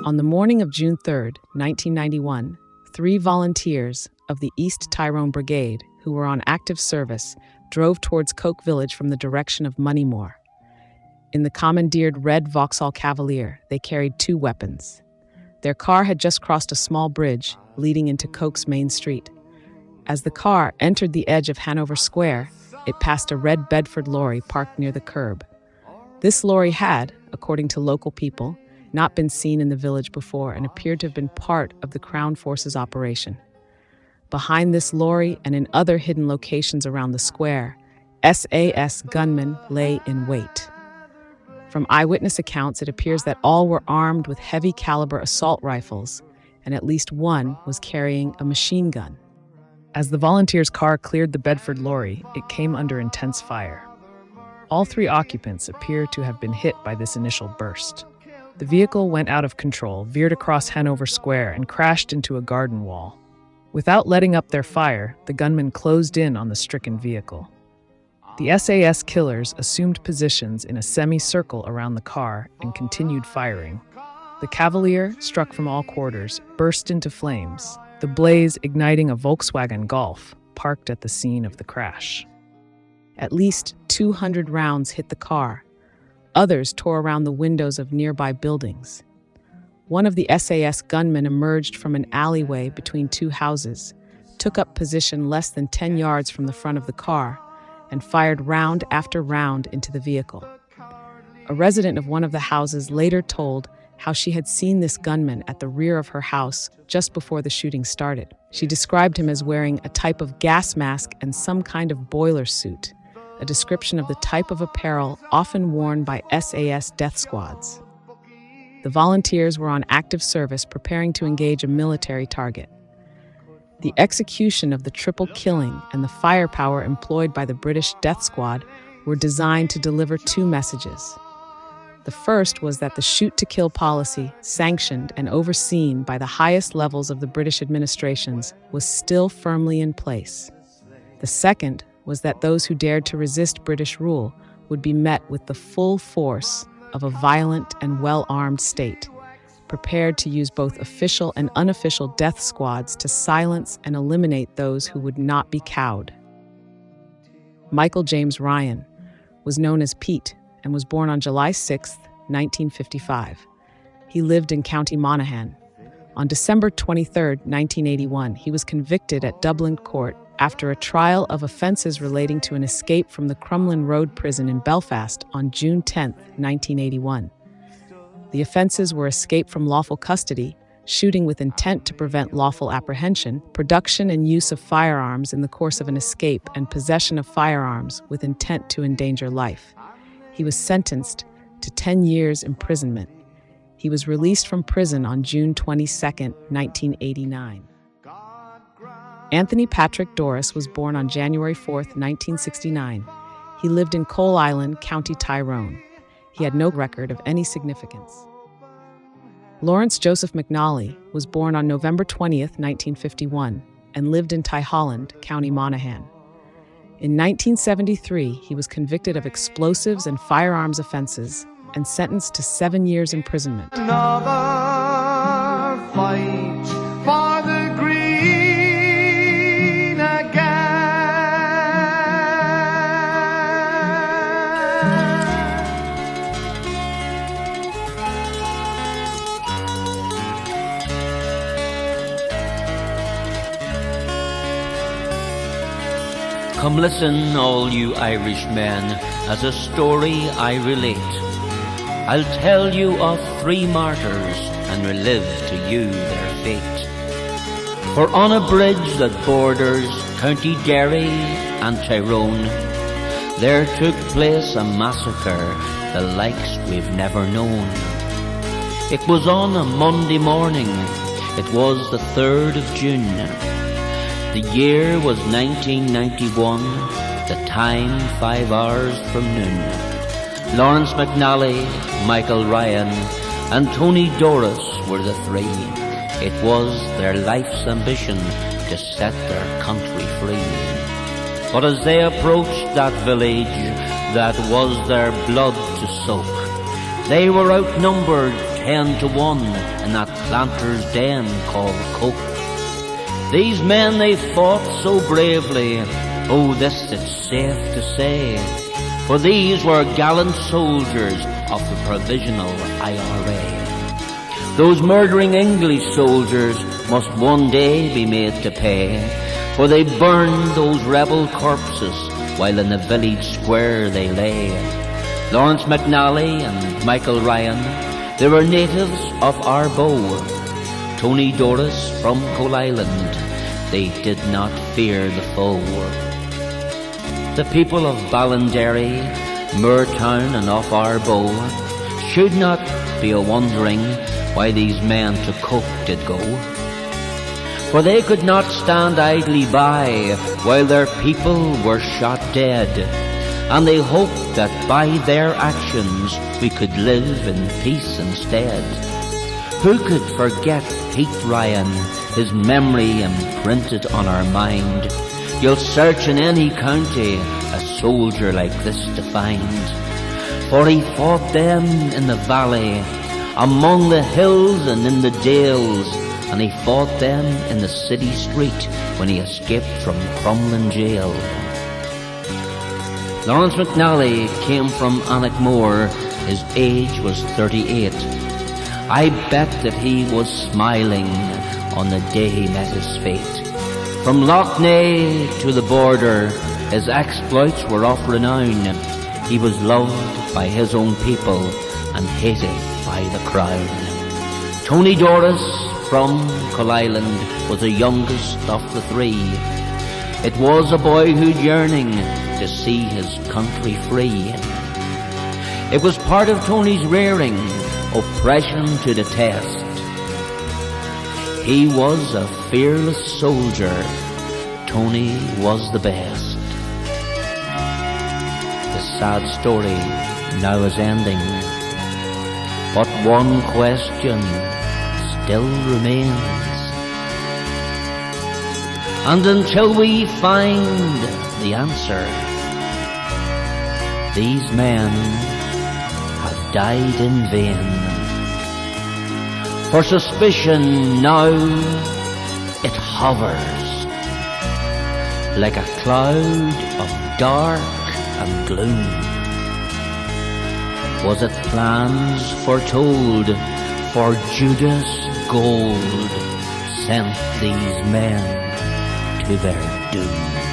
On the morning of June 3, 1991, 3 volunteers of the East Tyrone Brigade, who were on active service, drove towards Coagh Village from the direction of Moneymore. In the commandeered red Vauxhall Cavalier, they carried 2 weapons. Their car had just crossed a small bridge leading into Coagh's main street. As the car entered the edge of Hanover Square, it passed a red Bedford lorry parked near the curb. This lorry had, according to local people, not been seen in the village before and appeared to have been part of the Crown Forces operation. Behind this lorry and in other hidden locations around the square, SAS gunmen lay in wait. From eyewitness accounts, it appears that all were armed with heavy-caliber assault rifles, and at least one was carrying a machine gun. As the volunteers' car cleared the Bedford lorry, it came under intense fire. All 3 occupants appear to have been hit by this initial burst. The vehicle went out of control, veered across Hanover Square, and crashed into a garden wall. Without letting up their fire, the gunmen closed in on the stricken vehicle. The SAS killers assumed positions in a semicircle around the car and continued firing. The Cavalier, struck from all quarters, burst into flames, the blaze igniting a Volkswagen Golf parked at the scene of the crash. At least 200 rounds hit the car. Others tore around the windows of nearby buildings. One of the SAS gunmen emerged from an alleyway between 2 houses, took up position less than 10 yards from the front of the car, and fired round after round into the vehicle. A resident of one of the houses later told how she had seen this gunman at the rear of her house just before the shooting started. She described him as wearing a type of gas mask and some kind of boiler suit, a description of the type of apparel often worn by SAS death squads. The volunteers were on active service preparing to engage a military target. The execution of the triple killing and the firepower employed by the British death squad were designed to deliver 2 messages. The first was that the shoot-to-kill policy, sanctioned and overseen by the highest levels of the British administrations, was still firmly in place. The second was that those who dared to resist British rule would be met with the full force of a violent and well-armed state, prepared to use both official and unofficial death squads to silence and eliminate those who would not be cowed. Michael James Ryan was known as Pete and was born on July 6, 1955. He lived in County Monaghan. On December 23, 1981, he was convicted at Dublin Court after a trial of offences relating to an escape from the Crumlin Road prison in Belfast on June 10, 1981. The offences were escape from lawful custody, shooting with intent to prevent lawful apprehension, production and use of firearms in the course of an escape, and possession of firearms with intent to endanger life. He was sentenced to 10 years imprisonment. He was released from prison on June 22, 1989. Anthony Patrick Doris was born on January 4, 1969. He lived in Coal Island, County Tyrone. He had no record of any significance. Lawrence Joseph McNally was born on November 20, 1951, and lived in Tyholland, County Monaghan. In 1973, he was convicted of explosives and firearms offenses and sentenced to 7 years imprisonment. Another fight for the green again. Come listen, all you Irishmen, as a story I relate. I'll tell you of 3 martyrs and relive to you their fate. For on a bridge that borders County Gerry and Tyrone, there took place a massacre the likes we've never known. It was on a Monday morning, it was the 3rd of June. The year was 1991, the time 5 hours from noon. Lawrence McNally, Michael Ryan, and Tony Doris were the 3. It was their life's ambition to set their country free. But as they approached that village that was their blood to soak, they were outnumbered 10 to 1 in that planter's den called Coagh. These men they fought so bravely, oh this it's safe to say, for these were gallant soldiers of the Provisional IRA. Those murdering English soldiers must one day be made to pay, for they burned those rebel corpses while in the village square they lay. Lawrence McNally and Michael Ryan, they were natives of Arboe. Tony Doris from Coal Island, they did not fear the foe. The people of Ballinderry, Moortown and off Arboe should not be a-wondering why these men to Coagh did go. For they could not stand idly by while their people were shot dead, and they hoped that by their actions we could live in peace instead. Who could forget Pete Ryan, his memory imprinted on our mind? You'll search in any county a soldier like this to find. For he fought them in the valley, among the hills and in the dales, and he fought them in the city street when he escaped from Crumlin jail. Lawrence McNally came from Annaghmore, his age was 38. I bet that he was smiling on the day he met his fate. From Lough Neagh to the border, his exploits were of renown. He was loved by his own people and hated by the crown. Tony Doris from Coal Island was the youngest of the three. It was a boyhood yearning to see his country free. It was part of Tony's rearing, oppression to detest. He was a fearless soldier, Tony was the best. The sad story now is ending, but one question still remains. And until we find the answer, these men have died in vain. For suspicion now it hovers like a cloud of dark and gloom. Was it plans foretold for Judas gold sent these men to their doom?